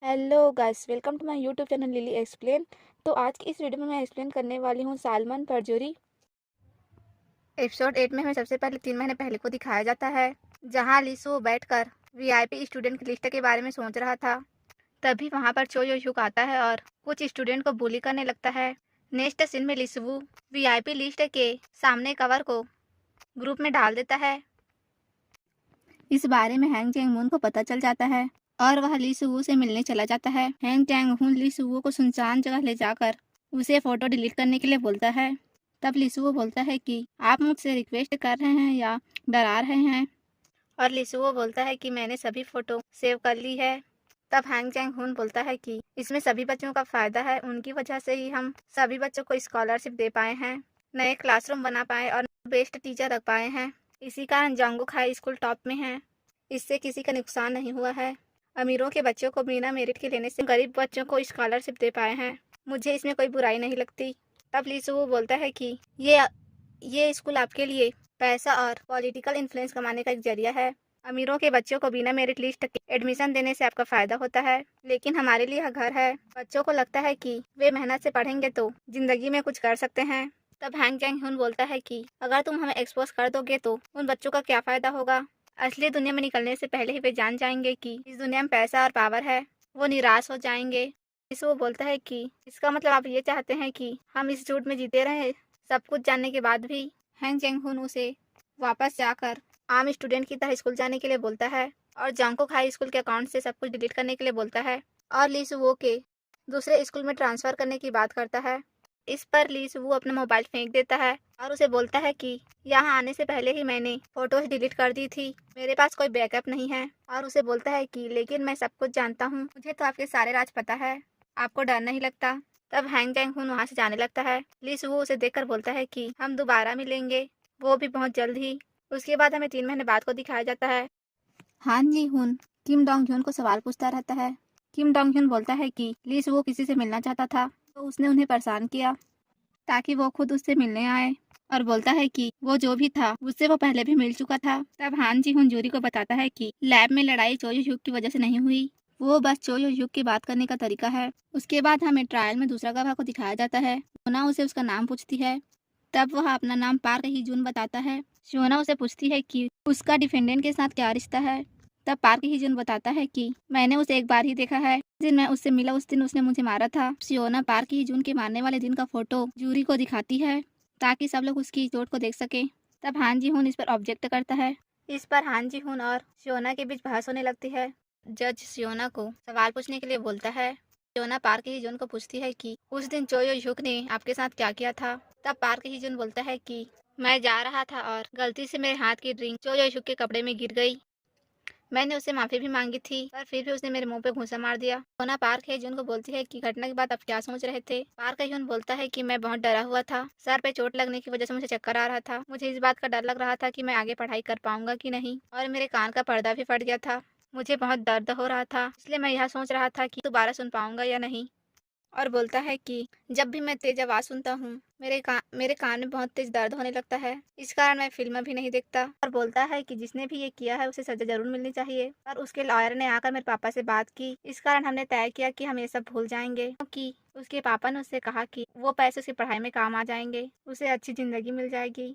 Hello guys, welcome to my YouTube channel Lily explain. तो आज की इस वीडियो में मैं एक्सप्लेन करने वाली हूँ सालमन परजोरी। एपिसोड 8 में हमें सबसे पहले 3 महीने पहले को दिखाया जाता है, जहाँ लिसु बैठकर वीआईपी स्टूडेंट की लिस्ट के बारे में सोच रहा था। तभी वहाँ पर चो यो शुक आता है और कुछ स्टूडेंट को बुली करने लगता है। नेक्स्ट सीन में लिसु वीआईपी लिस्ट के सामने कवर को ग्रुप में डाल देता है। इस बारे में हैंग चैंग मून को पता चल जाता है और वह ली सुवू से मिलने चला जाता है। हैंग चैंग मून ली सुवू को सुनसान जगह ले जाकर उसे फोटो डिलीट करने के लिए बोलता है। तब ली सुवू बोलता है कि आप मुझसे रिक्वेस्ट कर रहे हैं या डरा रहे हैं, और ली सुवू बोलता है कि मैंने सभी फोटो सेव कर ली है। तब हैंग चैंग हून बोलता है कि इसमें सभी बच्चों का फायदा है, उनकी वजह से ही हम सभी बच्चों को स्कॉलरशिप दे पाए हैं, नए क्लासरूम बना पाए और बेस्ट टीचर रख पाए हैं। इसी कारण जंगुक हाई स्कूल टॉप में है। इससे किसी का नुकसान नहीं हुआ है। अमीरों के बच्चों को बिना मेरिट के लेने से गरीब बच्चों को स्कॉलरशिप दे पाए हैं। मुझे इसमें कोई बुराई नहीं लगती। तब लीसु बोलता है कि ये स्कूल आपके लिए पैसा और पॉलिटिकल इन्फ्लुएंस कमाने का एक जरिया है। अमीरों के बच्चों को बिना मेरिट लिस्ट के एडमिशन देने से आपका फायदा होता है, लेकिन हमारे लिए यह घर है। बच्चों को लगता है कि वे मेहनत से पढ़ेंगे तो जिंदगी में कुछ कर सकते हैं। तब हैंग जैंग हुन बोलता है कि अगर तुम हमें एक्सपोज कर दोगे तो उन बच्चों का क्या फायदा होगा। असली दुनिया में निकलने से पहले ही वे जान जाएंगे कि इस दुनिया में पैसा और पावर है। वो निराश हो जाएंगे। इसे वो बोलता है कि इसका मतलब आप ये चाहते हैं कि हम इस झूठ में जीते रहे सब कुछ जानने के बाद भी। हैंग चैंग हुन उसे वापस जाकर आम स्टूडेंट की तरह स्कूल जाने के लिए बोलता है और जंगकुक हाई स्कूल के अकाउंट से सब कुछ डिलीट करने के लिए बोलता है और ली सुवो के दूसरे स्कूल में ट्रांसफ़र करने की बात करता है। इस पर ली सुवो अपना मोबाइल फेंक देता है और उसे बोलता है कि यहाँ आने से पहले ही मैंने फोटोज डिलीट कर दी थी, मेरे पास कोई बैकअप नहीं है। और उसे बोलता है कि लेकिन मैं सब कुछ जानता हूँ, मुझे तो आपके सारे राज पता है, आपको डर नहीं लगता। तब हैंग जैंग हुन वहाँ से जाने लगता है। ली सुवो उसे देखकर बोलता है कि हम दोबारा मिलेंगे, वो भी बहुत जल्द ही। उसके बाद हमें 3 महीने बाद को दिखाया जाता है। हान जी हुन किम डोंग ह्यून को सवाल पूछता रहता है। किम डोंग ह्यून बोलता है कि ली सुवो किसी से मिलना चाहता था तो उसने उन्हें परेशान किया ताकि वो खुद उससे मिलने आए, और बोलता है कि वो जो भी था उससे वो पहले भी मिल चुका था। तब हान जी हुन जूरी को बताता है कि लैब में लड़ाई चोयो युग की वजह से नहीं हुई, वो बस चोयो युग की बात करने का तरीका है। उसके बाद हमें ट्रायल में दूसरा गवाह को दिखाया जाता है। शोना उसे उसका नाम पूछती है। तब वह अपना नाम पार्क ही जून बताता है। शोना उसे पूछती है कि उसका डिफेंडेंट के साथ क्या रिश्ता है। तब पार्क ही जून बताता है कि मैंने उसे एक बार ही देखा है, जिस दिन मैं उससे मिला उस दिन उसने मुझे मारा था। सियोना पार्क ही जून के मारने वाले दिन का फोटो जूरी को दिखाती है ताकि सब लोग उसकी चोट को देख सके। तब हान जी हुन इस पर ऑब्जेक्ट करता है। इस पर हान जी हुन और सियोना के बीच बहस होने लगती है। जज सियोना को सवाल पूछने के लिए बोलता है। सियोना पार्क ही जून को पूछती है कि उस दिन चोयो युक ने आपके साथ क्या किया था। तब पार्क ही जून बोलता है कि मैं जा रहा था और गलती से मेरे हाथ की ड्रिंक चोयो युक के कपड़े में गिर गई। मैंने उससे माफ़ी भी मांगी थी, पर फिर भी उसने मेरे मुंह पे घूंसा मार दिया। सोना पार्क हेजुन को बोलती है कि घटना के बाद आप क्या सोच रहे थे। पार्क हेजुन बोलता है कि मैं बहुत डरा हुआ था, सर पे चोट लगने की वजह से मुझे चक्कर आ रहा था। मुझे इस बात का डर लग रहा था कि मैं आगे पढ़ाई कर पाऊंगा कि नहीं, और मेरे कान का पर्दा भी फट गया था। मुझे बहुत दर्द हो रहा था, इसलिए मैं यह सोच रहा था कि दोबारा सुन पाऊंगा या नहीं। और बोलता है कि जब भी मैं तेज आवाज़ सुनता हूँ मेरे कान में बहुत तेज दर्द होने लगता है, इस कारण मैं फिल्म भी नहीं देखता। और बोलता है कि जिसने भी ये किया है उसे सजा जरूर मिलनी चाहिए। और उसके लॉयर ने आकर मेरे पापा से बात की, इस कारण हमने तय किया कि हम ये सब भूल जाएंगे, क्योंकि उसके पापा ने उससे कहा कि वो पैसे उसकी पढ़ाई में काम आ जाएंगे, उसे अच्छी जिंदगी मिल जाएगी,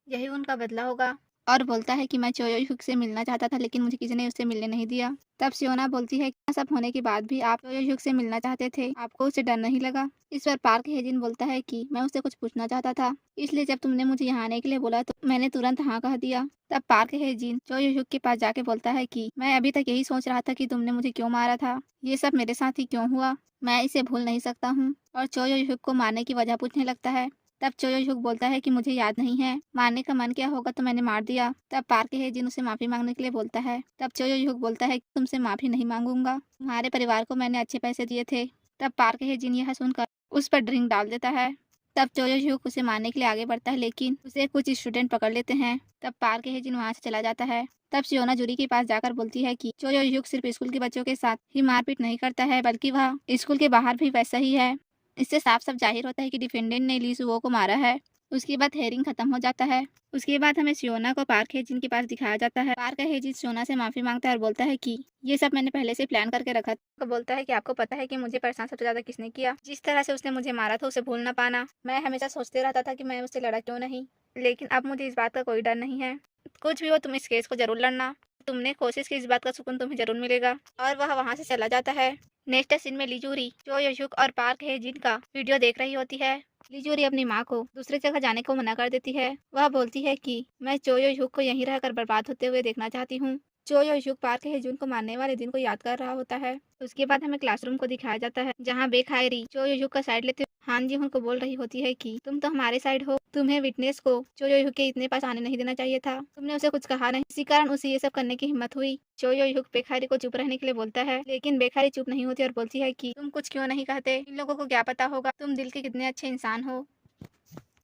यही उनका बदला होगा। और बोलता है कि मैं चोयोयुक से मिलना चाहता था, लेकिन मुझे किसी ने उससे मिलने नहीं दिया। तब सियोना बोलती है कि सब होने के बाद भी आप चोयोयुक से मिलना चाहते थे, आपको उससे डर नहीं लगा। इस पर पार्क हेजिन बोलता है कि मैं उससे कुछ पूछना चाहता था, इसलिए जब तुमने मुझे यहाँ आने के लिए बोला तो मैंने तुरंत हाँ कह दिया। तब पार्क हेजिन चोयोयुक के पास जाके बोलता है कि मैं अभी तक यही सोच रहा था कि तुमने मुझे क्यों मारा था, ये सब मेरे साथ ही क्यों हुआ, मैं इसे भूल नहीं सकता हूँ। और चोयोयुक को मारने की वजह पूछने लगता है। तब चोयोयुक बोलता है कि मुझे याद नहीं है, मारने का मन क्या होगा तो मैंने मार दिया। तब पार्क हेजिन उसे माफी मांगने के लिए बोलता है। तब चोयोयुक बोलता है कि तुमसे माफी नहीं मांगूंगा, तुम्हारे परिवार को मैंने अच्छे पैसे दिए थे। तब पार्क हेजिन यह सुनकर उस पर ड्रिंक डाल देता है। तब चोयोयुक उसे मारने के लिए आगे बढ़ता है, लेकिन उसे कुछ स्टूडेंट पकड़ लेते हैं। तब पार्क हेजिन वहाँ से चला जाता है। तब सियोना जूरी के पास जाकर बोलती है कि चोयोयुक सिर्फ स्कूल के बच्चों के साथ ही मारपीट नहीं करता है, बल्कि वह स्कूल के बाहर भी वैसा ही है। इससे साफ साफ जाहिर होता है कि डिफेंडेंट ने ली सुवो को मारा है। उसके बाद हेयरिंग खत्म हो जाता है। उसके बाद हमें सियोना को पार्क हेजिन के पास दिखाया जाता है। पार्क हेजिन सियोना से माफी मांगता है और बोलता है कि ये सब मैंने पहले से प्लान करके रखा था। तो बोलता है कि आपको पता है कि मुझे परेशान सबसे ज्यादा किसने किया, जिस तरह से उसने मुझे मारा था उसे भूल ना पाना। मैं हमेशा सोचते रहता था कि मैं उससे लड़ा क्यों नहीं, लेकिन अब मुझे इस बात का कोई डर नहीं है। कुछ भी हो तुम इस केस को जरूर लड़ना, तुमने कोशिश की, इस बात का सुकून तुम्हें जरूर मिलेगा। और वह वहाँ से चला जाता है। नेक्स्ट सीन में लीजूरी जो यशुक और पार्क हेजिन का वीडियो देख रही होती है। लीजूरी अपनी माँ को दूसरी जगह जाने को मना कर देती है। वह बोलती है कि मैं चोयो युग को यहीं रहकर बर्बाद होते हुए देखना चाहती हूँ। चोयो युग पार्क हेजुन को मारने वाले दिन को याद कर रहा होता है। उसके बाद हमें क्लासरूम को दिखाया जाता है, जहाँ बेखायरी चोयो युग का साइड लेते हान जी हुन को बोल रही होती है कि तुम तो हमारे साइड हो, तुम्हें विटनेस को चोयो युग के इतने पास आने नहीं देना चाहिए था, तुमने उसे कुछ कहा नहीं, इसी कारण उसे ये सब करने की हिम्मत हुई। चोयो युग बेखारी को चुप रहने के लिए बोलता है, लेकिन बेखारी चुप नहीं होती और बोलती है कि तुम कुछ क्यों नहीं कहते, इन लोगों को क्या पता होगा तुम दिल के कितने अच्छे इंसान हो।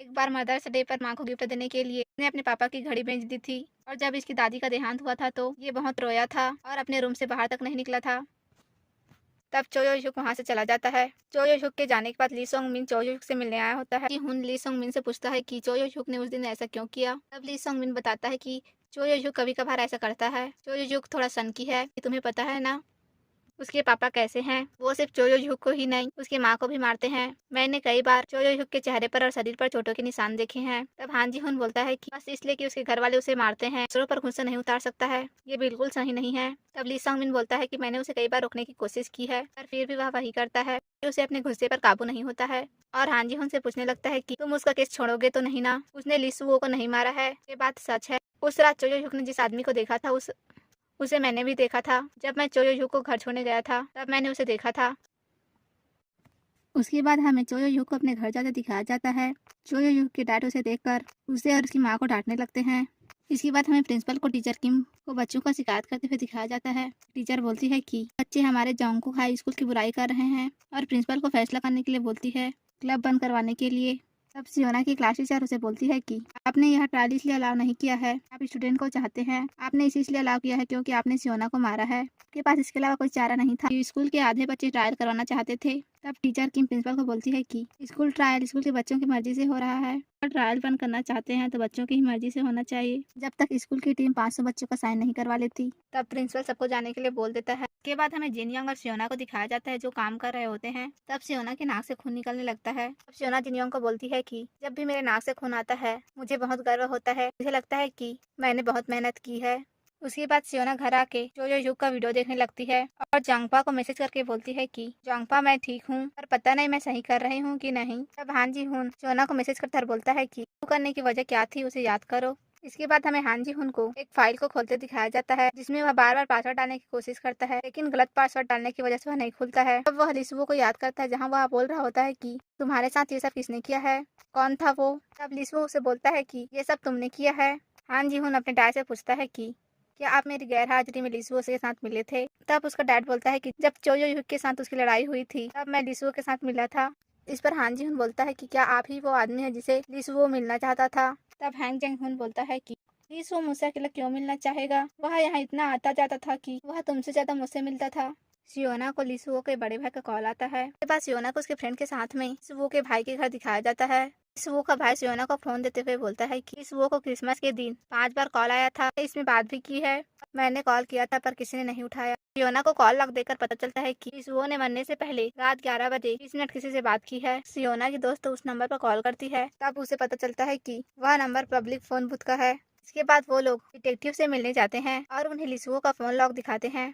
एक बार मदर्स डे पर माँ को गिफ्ट देने के लिए उसने अपने पापा की घड़ी बेच दी थी, और जब इसकी दादी का देहांत हुआ था तो ये बहुत रोया था और अपने रूम से बाहर तक नहीं निकला था। तब चोयो युग वहाँ से चला जाता है। चोयो युग के जाने के बाद ली सोंग मिन चोयो युग से मिलने आया होता है। कि हुन ली सोंग मिन से पूछता है कि चोयो युग ने उस दिन ऐसा क्यों किया। तब ली सोंग मिन बताता है कि चोयो युग कभी कभार ऐसा करता है, चोयो युग थोड़ा सनकी है, ये तुम्हें पता है ना। उसके पापा कैसे हैं, वो सिर्फ चोयो युग को ही नहीं उसकी माँ को भी मारते हैं। मैंने कई बार चोयो युग के चेहरे पर और शरीर पर चोटों के निशान देखे हैं। तब हान जी हुन बोलता है कि बस इसलिए कि उसके घर वाले उसे मारते हैं, दूसरों पर गुस्सा नहीं उतार सकता है, ये बिल्कुल सही नहीं है। तब ली सांग मिन बोलता है कि मैंने उसे कई बार रोकने की कोशिश की है, पर फिर भी वह वही करता है, उसे अपने गुस्से पर काबू नहीं होता है। और हान जी हुन से पूछने लगता है कि तुम उसका केस छोड़ोगे तो नहीं ना, उसने ली सुओ को नहीं मारा है, ये बात सच है। उस रात चोयो युग ने जिस आदमी को देखा था उसे मैंने भी देखा था। जब मैं चोयो युग को घर छोड़ने गया था तब मैंने उसे देखा था। उसके बाद हमें चोयो युग को अपने घर जाते दिखाया जाता है। चोयो युग के डैड उसे देखकर उसे और उसकी माँ को डांटने लगते हैं। इसके बाद हमें प्रिंसिपल को टीचर किम को बच्चों का शिकायत करते हुए दिखाया जाता है। टीचर बोलती है कि बच्चे हमारे जोंगकुक हाई स्कूल की बुराई कर रहे हैं और प्रिंसिपल को फैसला करने के लिए बोलती है क्लब बंद करवाने के लिए। तब सियोना की क्लास टीचर उसे बोलती है कि आपने यह ट्रायल इसलिए अलाउ नहीं किया है, आप स्टूडेंट को चाहते हैं, आपने इसे इसलिए अलाउ किया है क्योंकि आपने सियोना को मारा है, आपके पास इसके अलावा कोई चारा नहीं था। स्कूल के आधे बच्चे ट्रायल करवाना चाहते थे। तब टीचर किम प्रिंसिपल को बोलती है कि स्कूल ट्रायल स्कूल के बच्चों की मर्जी से हो रहा है, और ट्रायल बंद करना चाहते हैं तो बच्चों की ही मर्जी से होना चाहिए। जब तक स्कूल की टीम 500 बच्चों का साइन नहीं करवा लेती तब प्रिंसिपल सबको जाने के लिए बोल देता है। के बाद हमें जिनयोंग और सियोना को दिखाया जाता है जो काम कर रहे होते हैं। तब सियोना के नाक से खून निकलने लगता है। तब सियोना जिनयोंग को बोलती है कि जब भी मेरे नाक से खून आता है मुझे बहुत गर्व होता है, मुझे लगता है कि मैंने बहुत मेहनत की है। उसके बाद सियोना घर आके चोयो युग का वीडियो देखने लगती है और जांगपा को मैसेज करके बोलती है कि जांगपा मैं ठीक हूँ, पर पता नहीं मैं सही कर रही हूँ कि नहीं। तब हान जी हुन सियोना को मैसेज करता बोलता है कि करने की वजह क्या थी उसे याद करो। इसके बाद हमें हान जी हुन को एक फाइल को खोलते दिखाया जाता है, जिसमें वह बार बार पासवर्ड डालने की कोशिश करता है, लेकिन गलत पासवर्ड डालने की वजह से वह नहीं खुलता है। तब वह लिसुओ को याद करता है, जहाँ वह बोल रहा होता है कि तुम्हारे साथ ये सब किसने किया है, कौन था वो। तब लिसुओ उसे बोलता है कि ये सब तुमने किया है। हान जी हुन अपने डैड से पूछता है कि क्या आप मेरी गैर हाजिरी में लिसुओ के साथ मिले थे। तब उसका डैड बोलता है कि जब चोयो युग के साथ उसकी लड़ाई हुई थी तब मैं लिसुओ के साथ मिला था। इस पर हान जी हुन बोलता है कि क्या आप ही वो आदमी है जिसे लिसुओ मिलना चाहता था। तब हैंग जेंग हुन बोलता है कि लिसुओ मुझसे अकेला क्यों मिलना चाहेगा, वह यहाँ इतना आता जाता था कि वह तुमसे ज्यादा मुझसे मिलता था। सियोना को लिसुओ के बड़े भाई का कॉल आता है। इसके बाद सियोना को उसके फ्रेंड के साथ में लिसुओ के भाई के घर दिखाया जाता है। लिसुओ का भाई सियोना को फोन देते हुए बोलता है कि लिसुओ को क्रिसमस के दिन 5 बार कॉल आया था, इसमें बात भी की है, मैंने कॉल किया था पर किसी ने नहीं उठाया। सियोना को कॉल लॉग देकर पता चलता है कि लिसुओ ने मरने से पहले रात 11 बजे 20 मिनट किसी से बात की है। सियोना की दोस्त उस नंबर पर कॉल करती है, तब उसे पता चलता है कि वह नंबर पब्लिक फोन बूथ का है। इसके बाद वो लोग डिटेक्टिव से मिलने जाते हैं और उन्हें लिसुओ का फोन लॉग दिखाते हैं।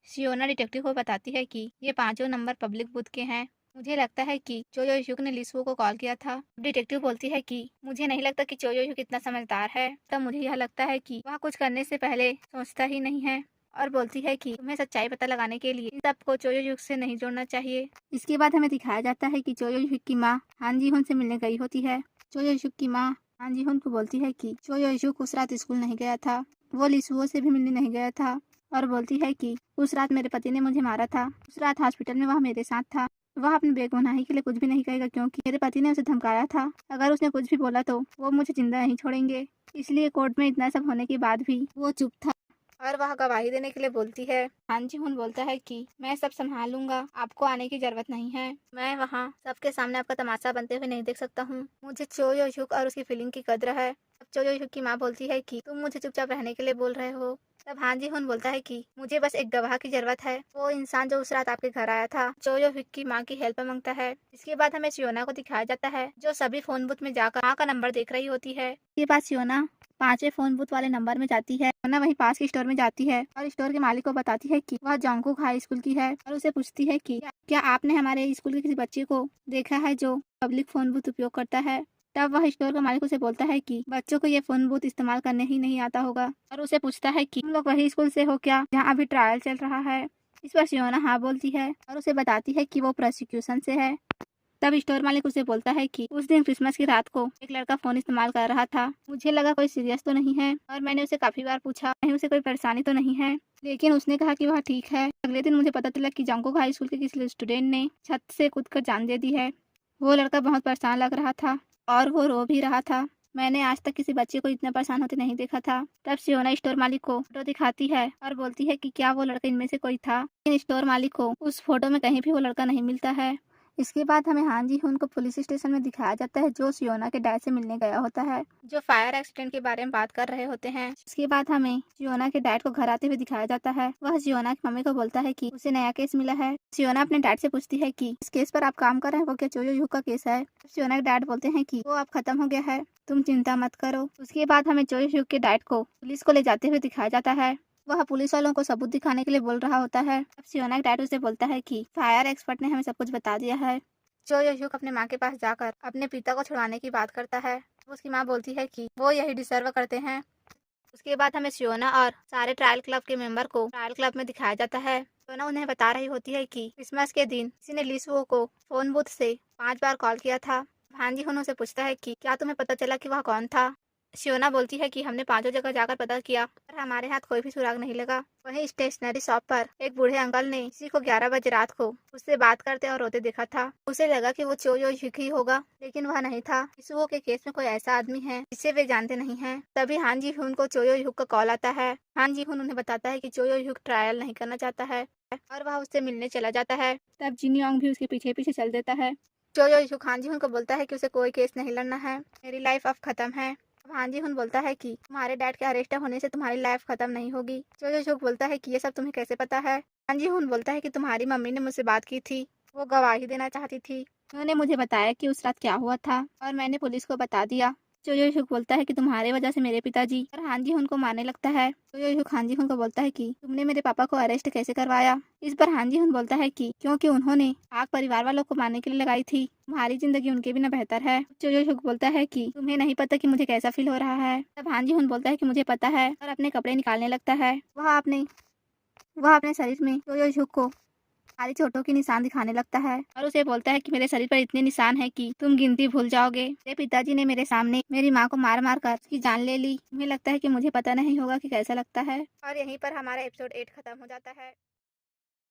सियोना डिटेक्टिव को बताती है कि ये 5 नंबर पब्लिक बूथ के हैं, मुझे लगता है कि चोयो युग ने लिसुओ को कॉल किया था। डिटेक्टिव बोलती है कि मुझे नहीं लगता कि चोयो युग इतना समझदार है, तब मुझे यह लगता है कि वह कुछ करने से पहले सोचता ही नहीं है, और बोलती है कि तुम्हें सच्चाई पता लगाने के लिए इन सबको चोयो युग से नहीं जोड़ना चाहिए। इसके बाद हमें दिखाया जाता है कि चोयो युग की माँ हान जी हुन से मिलने गई होती है। चोयो युग की माँ हान जी हुन को बोलती है कि चोयो युग उस रात स्कूल नहीं गया था, वो लिसुओ से भी मिलने नहीं गया था, और बोलती है कि उस रात मेरे पति ने मुझे मारा था, उस रात हॉस्पिटल में वह मेरे साथ था, वह अपनी बेगुनाही के लिए कुछ भी नहीं कहेगा क्योंकि मेरे पति ने उसे धमकाया था, अगर उसने कुछ भी बोला तो वो मुझे जिंदा नहीं छोड़ेंगे, इसलिए कोर्ट में इतना सब होने के बाद भी वो चुप था। और वह गवाही देने के लिए बोलती है। हान जी हुन बोलता है कि मैं सब संभाल लूंगा, आपको आने की जरूरत नहीं है। मैं वहाँ सबके सामने आपका तमाशा बनते हुए नहीं देख सकता हूँ। मुझे चो यो हुक और उसकी फीलिंग की कद्र है। अब चो यो हुक की माँ बोलती है कि तुम मुझे चुपचाप रहने के लिए बोल रहे हो। तब हान जी हुन बोलता है कि मुझे बस एक गवाह की जरूरत है, वो इंसान जो उस रात आपके घर आया था। चो यो हुक की माँ की हेल्प मांगता है। इसके बाद हमें सियोना को दिखाया जाता है, जो सभी फोन बूथ में जाकर माँ का नंबर देख रही होती है। ये बात सियोना 5वें फोन बूथ वाले नंबर में जाती है। सियोना वहीं पास के स्टोर में जाती है और स्टोर के मालिक को बताती है कि वह जोंगकुक हाई स्कूल की है और उसे पूछती है कि क्या आपने हमारे स्कूल के किसी बच्चे को देखा है जो पब्लिक फोन बूथ उपयोग करता है। तब वह स्टोर का मालिक उसे बोलता है कि बच्चों को ये फोन बूथ इस्तेमाल करने ही नहीं आता होगा और उसे पूछता है कि तुम लोग वही स्कूल से हो क्या जहाँ अभी ट्रायल चल रहा है। इस पर सियोना हाँ बोलती है और उसे बताती है कि वो प्रोसिक्यूशन से है। तब स्टोर मालिक उसे बोलता है कि उस दिन क्रिसमस की रात को एक लड़का फोन इस्तेमाल कर रहा था। मुझे लगा कोई सीरियस तो नहीं है और मैंने उसे काफी बार पूछा कहीं उसे कोई परेशानी तो नहीं है, लेकिन उसने कहा कि वह ठीक है। अगले दिन मुझे पता चला कि जोंगकुक हाई स्कूल के किसी स्टूडेंट ने छत से कूदकर जान दे दी है। वो लड़का बहुत परेशान लग रहा था और वो रो भी रहा था। मैंने आज तक किसी बच्चे को इतना परेशान होते नहीं देखा था। तब सियोना स्टोर मालिक को फोटो दिखाती है और बोलती है कि क्या वो लड़का इनमें से कोई था, लेकिन स्टोर मालिक को उस फोटो में कहीं भी वो लड़का नहीं मिलता है। इसके बाद हमें हान जी हुन को पुलिस स्टेशन में दिखाया जाता है, जो सियोना के डैड से मिलने गया होता है, जो फायर एक्सीडेंट के बारे में बात कर रहे होते हैं। इसके बाद हमें सियोना के डैड को घर आते हुए दिखाया जाता है। वह सियोना की मम्मी को बोलता है कि उसे नया केस मिला है। सियोना अपने डैड से पूछती है कि इस केस पर आप काम कर रहे हैं वो क्या चो यो हुक का केस है। सियोना के डैड बोलते हैं कि वो अब खत्म हो गया है, तुम चिंता मत करो। उसके बाद हमें चो यो हुक के डैड को पुलिस को ले जाते हुए दिखाया जाता है। वह पुलिस वालों को सबूत दिखाने के लिए बोल रहा होता है। अब सियोना के डैड उसे बोलता है कि फायर एक्सपर्ट ने हमें सब कुछ बता दिया है। चो यो हुक अपने माँ के पास जाकर अपने पिता को छुड़वाने की बात करता है। उसकी माँ बोलती है कि वो यही डिजर्व करते हैं। उसके बाद हमें सियोना और सारे ट्रायल क्लब के मेंबर को ट्रायल क्लब में दिखाया जाता है। सियोना उन्हें बता रही होती है कि क्रिसमस के दिन किसी ने लिसवो को फोन बूथ से 5 बार कॉल किया था। भांजी हुन उसे पूछता है कि क्या तुम्हें पता चला कि वह कौन था। सियोना बोलती है कि हमने 5 जगह जाकर पता किया पर हमारे हाथ कोई भी सुराग नहीं लगा। वहीं स्टेशनरी शॉप पर एक बूढ़े अंकल ने किसी को 11 बजे रात को उससे बात करते और रोते देखा था। उसे लगा कि वो चो यो हुक ही होगा, लेकिन वह नहीं था। इसुओ के केस में कोई ऐसा आदमी है जिसे वे जानते नहीं हैं। तभी हान जी हुन को चो यो हुक का कॉल आता है। हान जी हुन उन्हें बताता है कि चो यो हुक ट्रायल नहीं करना चाहता है और वह उससे मिलने चला जाता है। तब जिन योंग भी उसके पीछे पीछे चल देता है। चो यो हुक हान जी हुन को बोलता है कि उसे कोई केस नहीं लड़ना है, मेरी लाइफ अब खत्म है। हान जी हुन बोलता है कि तुम्हारे डैड के अरेस्ट होने से तुम्हारी लाइफ खत्म नहीं होगी। चो यो हुक बोलता है कि ये सब तुम्हें कैसे पता है। हान जी हुन बोलता है कि तुम्हारी मम्मी ने मुझसे बात की थी, वो गवाही देना चाहती थी। उन्होंने मुझे बताया कि उस रात क्या हुआ था और मैंने पुलिस को बता दिया। चो यो हुक बोलता है कि तुम्हारे वजह से मेरे पिताजी और हान जी हुन को मारने लगता है। चो यो हुक हान जी हुन को बोलता है कि तुमने मेरे पापा को अरेस्ट कैसे करवाया। इस पर हान जी हुन बोलता है कि क्योंकि उन्होंने आग परिवार वालों को मारने के लिए लगाई थी, तुम्हारी जिंदगी उनके बिना बेहतर है। चो यो हुक बोलता है कि तुम्हें नहीं पता कि मुझे कैसा फील हो रहा है। तब हान जी हुन बोलता है कि मुझे पता है और अपने कपड़े निकालने लगता है। वह अपने शरीर में चो यो हुक को सारी चोटों के निशान दिखाने लगता है और उसे बोलता है कि मेरे शरीर पर इतने निशान हैं कि तुम गिनती भूल जाओगे। मेरे पिताजी ने मेरे सामने मेरी माँ को मार मार कर उसकी जान ले ली। तुम्हें लगता है कि मुझे पता नहीं होगा कि कैसा लगता है। और यहीं पर हमारा एपिसोड 8 खत्म हो जाता है।